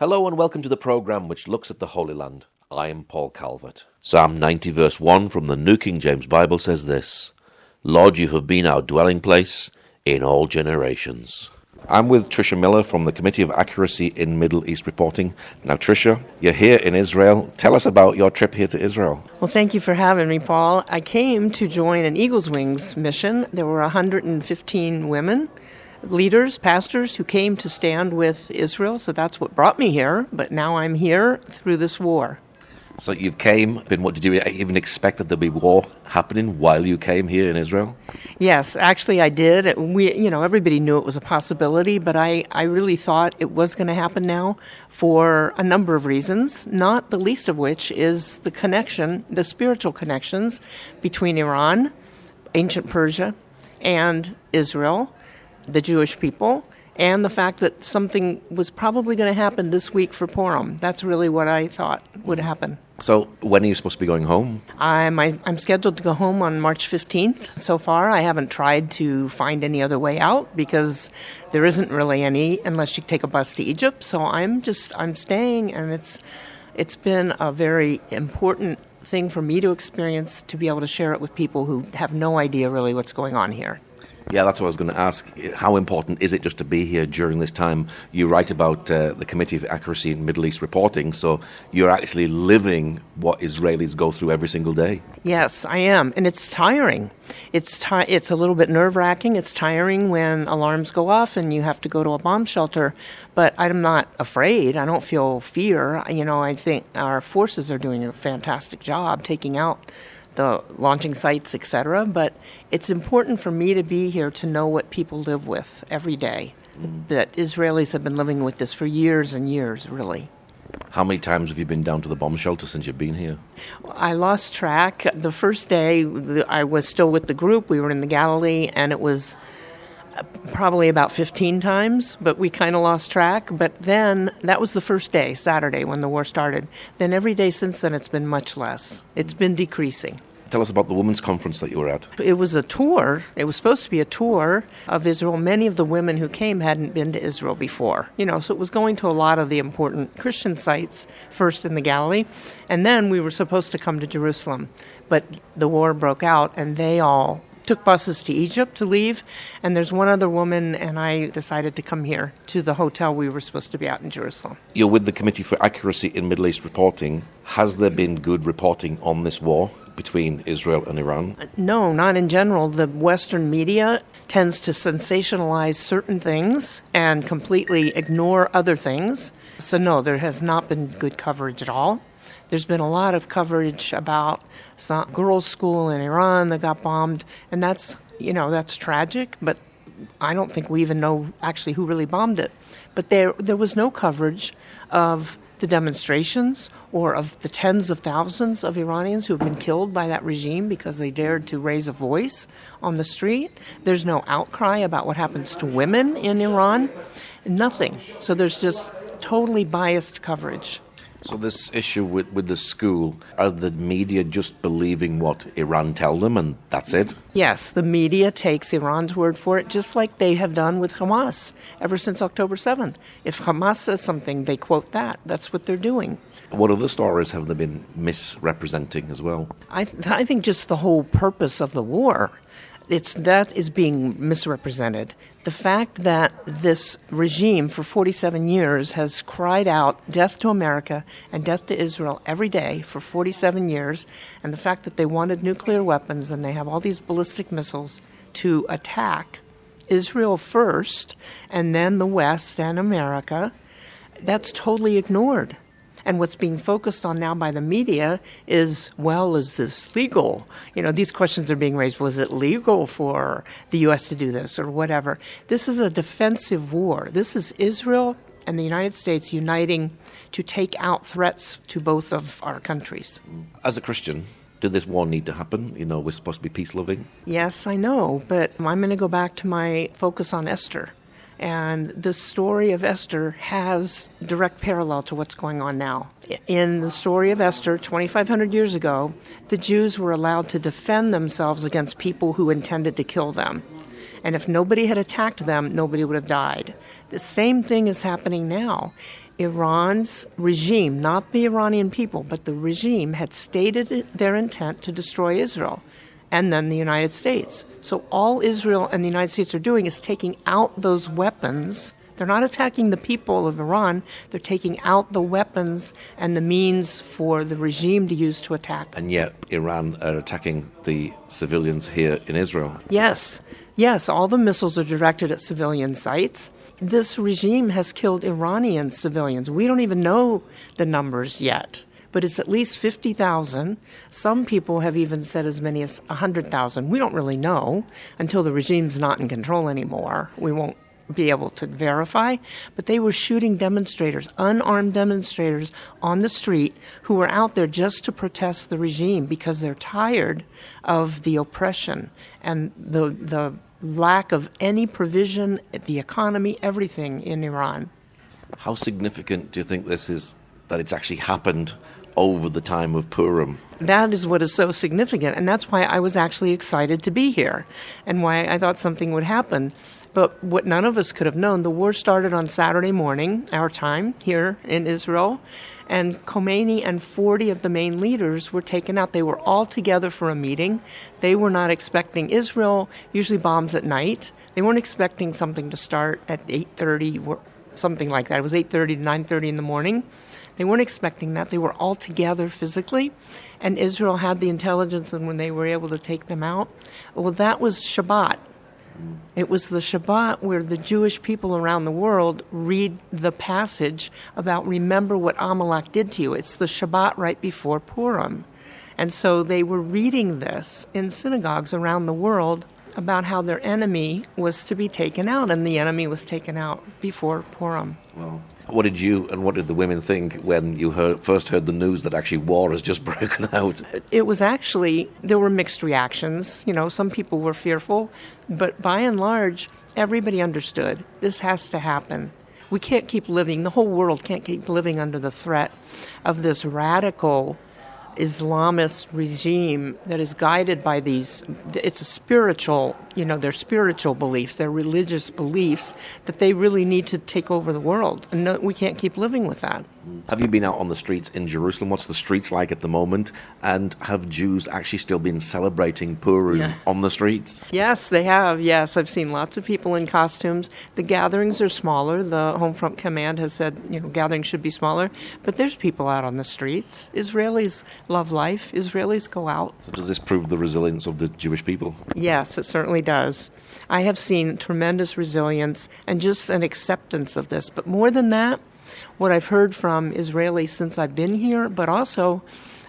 Hello and welcome to the programme which looks at the Holy Land. I am Paul Calvert. Psalm 90 verse 1 from the New King James Bible says this: Lord, you have been our dwelling place in all generations. I'm with Tricia Miller from the Committee of Accuracy in Middle East Reporting. Now, Tricia, you're here in Israel. Tell us about your trip here to Israel. Well, thank you for having me, Paul. I came to join an Eagle's Wings mission. There were 115 women, leaders, pastors, who came to stand with Israel. So that's what brought me here. But now I'm here through this war. So you came, and what did you even expect that there'd be war happening while you came here in Israel? Yes, actually I did. Everybody knew it was a possibility, but I really thought it was going to happen now for a number of reasons, not the least of which is the connection, the spiritual connections between Iran, ancient Persia, and Israel, the Jewish people, and the fact that something was probably going to happen this week for Purim. That's really what I thought would happen. So when are you supposed to be going home? I'm scheduled to go home on March 15th. So far, I haven't tried to find any other way out because there isn't really any unless you take a bus to Egypt. So I'm staying, and it's been a very important thing for me to experience, to be able to share it with people who have no idea really what's going on here. Yeah, that's what I was going to ask. How important is it just to be here during this time? You write about the Committee of Accuracy in Middle East Reporting, so you're actually living what Israelis go through every single day. Yes, I am, and it's tiring. It's a little bit nerve-wracking. It's tiring when alarms go off and you have to go to a bomb shelter, but I'm not afraid. I don't feel fear. I think our forces are doing a fantastic job taking out the launching sites, etc. But it's important for me to be here to know what people live with every day. That Israelis have been living with this for years and years, really. How many times have you been down to the bomb shelter since you've been here? I lost track. The first day, I was still with the group. We were in the Galilee, and it was probably about 15 times, but we kind of lost track. But then, that was the first day, Saturday, when the war started. Then every day since then, it's been much less. It's been decreasing. Tell us about the women's conference that you were at. It was a tour. It was supposed to be a tour of Israel. Many of the women who came hadn't been to Israel before. So it was going to a lot of the important Christian sites, first in the Galilee, and then we were supposed to come to Jerusalem. But the war broke out, and they all took buses to Egypt to leave, and there's one other woman, and I decided to come here to the hotel we were supposed to be at in Jerusalem. You're with the Committee for Accuracy in Middle East Reporting. Has there been good reporting on this war between Israel and Iran? No, not in general. The Western media tends to sensationalize certain things and completely ignore other things. So no, there has not been good coverage at all. There's been a lot of coverage about some girls' school in Iran that got bombed, and that's tragic, but I don't think we even know actually who really bombed it. But there was no coverage of the demonstrations or of the tens of thousands of Iranians who have been killed by that regime because they dared to raise a voice on the street. There's no outcry about what happens to women in Iran. Nothing. So there's just totally biased coverage. So this issue with the school, are the media just believing what Iran tell them and that's it? Yes, the media takes Iran's word for it, just like they have done with Hamas ever since October 7th. If Hamas says something, they quote that. That's what they're doing. What other stories have they been misrepresenting as well? I think just the whole purpose of the war, that is being misrepresented. The fact that this regime for 47 years has cried out death to America and death to Israel every day for 47 years, and the fact that they wanted nuclear weapons and they have all these ballistic missiles to attack Israel first and then the West and America, that's totally ignored. And what's being focused on now by the media is, well, is this legal? These questions are being raised. Was it legal for the U.S. to do this or whatever? This is a defensive war. This is Israel and the United States uniting to take out threats to both of our countries. As a Christian, did this war need to happen? We're supposed to be peace-loving. Yes, I know, but I'm going to go back to my focus on Esther. And the story of Esther has direct parallel to what's going on now. In the story of Esther, 2,500 years ago, the Jews were allowed to defend themselves against people who intended to kill them. And if nobody had attacked them, nobody would have died. The same thing is happening now. Iran's regime, not the Iranian people, but the regime had stated their intent to destroy Israel and then the United States. So all Israel and the United States are doing is taking out those weapons. They're not attacking the people of Iran. They're taking out the weapons and the means for the regime to use to attack. And yet Iran are attacking the civilians here in Israel. Yes. Yes, all the missiles are directed at civilian sites. This regime has killed Iranian civilians. We don't even know the numbers yet, but it's at least 50,000. Some people have even said as many as 100,000. We don't really know until the regime's not in control anymore. We won't be able to verify, but they were shooting demonstrators, unarmed demonstrators on the street who were out there just to protest the regime because they're tired of the oppression and the lack of any provision, the economy, everything in Iran. How significant do you think this is, that it's actually happened over the time of Purim? That is what is so significant, and that's why I was actually excited to be here and why I thought something would happen. But what none of us could have known, the war started on Saturday morning, our time, here in Israel, and Khomeini and 40 of the main leaders were taken out. They were all together for a meeting. They were not expecting Israel, usually bombs at night. They weren't expecting something to start at 8:30, something like that. It was 8:30 to 9:30 in the morning. They weren't expecting that. They were all together physically, and Israel had the intelligence, and when they were able to take them out, well, that was Shabbat. It was the Shabbat where the Jewish people around the world read the passage about remember what Amalek did to you. It's the Shabbat right before Purim. And so they were reading this in synagogues around the world about how their enemy was to be taken out, and the enemy was taken out before Purim. Well, what did you and what did the women think when you first heard the news that actually war has just broken out? It was actually, there were mixed reactions. You know, some people were fearful, but by and large, everybody understood this has to happen. We can't keep living, the whole world can't keep living under the threat of this radical Islamist regime that is guided by these, it's a spiritual, their spiritual beliefs, their religious beliefs, that they really need to take over the world. And no, we can't keep living with that. Have you been out on the streets in Jerusalem? What's the streets like at the moment? And have Jews actually still been celebrating Purim on the streets? Yes, they have. Yes, I've seen lots of people in costumes. The gatherings are smaller. The Home Front Command has said, gatherings should be smaller. But there's people out on the streets. Israelis love life. Israelis go out. So does this prove the resilience of the Jewish people? Yes, it certainly does. I have seen tremendous resilience and just an acceptance of this. But more than that, what I've heard from Israelis since I've been here, but also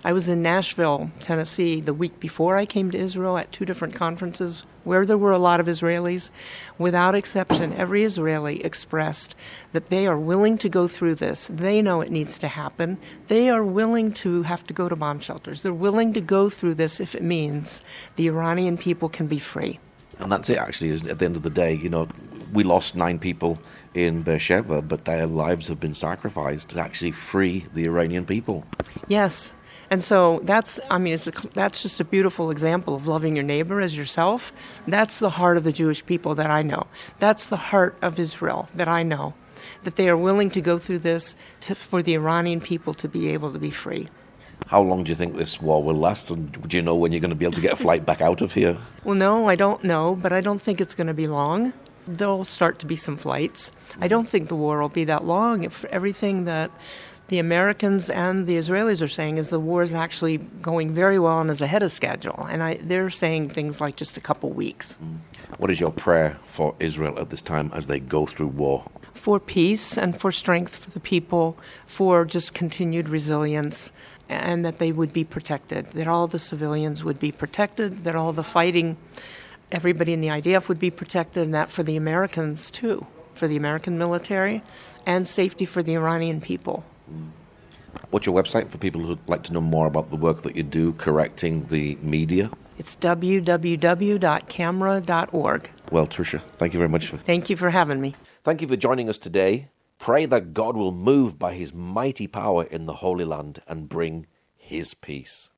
I was in Nashville, Tennessee, the week before I came to Israel at 2 different conferences where there were a lot of Israelis. Without exception, every Israeli expressed that they are willing to go through this. They know it needs to happen. They are willing to have to go to bomb shelters. They're willing to go through this if it means the Iranian people can be free. And that's it, actually, is at the end of the day, we lost 9 people in Beersheba, but their lives have been sacrificed to actually free the Iranian people. Yes. And so that's just a beautiful example of loving your neighbor as yourself. That's the heart of the Jewish people that I know. That's the heart of Israel that I know, that they are willing to go through this for the Iranian people to be able to be free. How long do you think this war will last? And do you know when you're going to be able to get a flight back out of here? Well, no, I don't know, but I don't think it's going to be long. There'll start to be some flights. I don't think the war will be that long. If everything that the Americans and the Israelis are saying is the war is actually going very well and is ahead of schedule. And they're saying things like just a couple weeks. What is your prayer for Israel at this time as they go through war? For peace and for strength for the people, for just continued resilience, and that they would be protected, that all the civilians would be protected, that all the fighting, everybody in the IDF would be protected, and that for the Americans too, for the American military, and safety for the Iranian people. What's your website for people who'd like to know more about the work that you do correcting the media? It's www.camera.org. Well, Tricia, thank you very much. Thank you for having me. Thank you for joining us today. Pray that God will move by his mighty power in the Holy Land and bring his peace.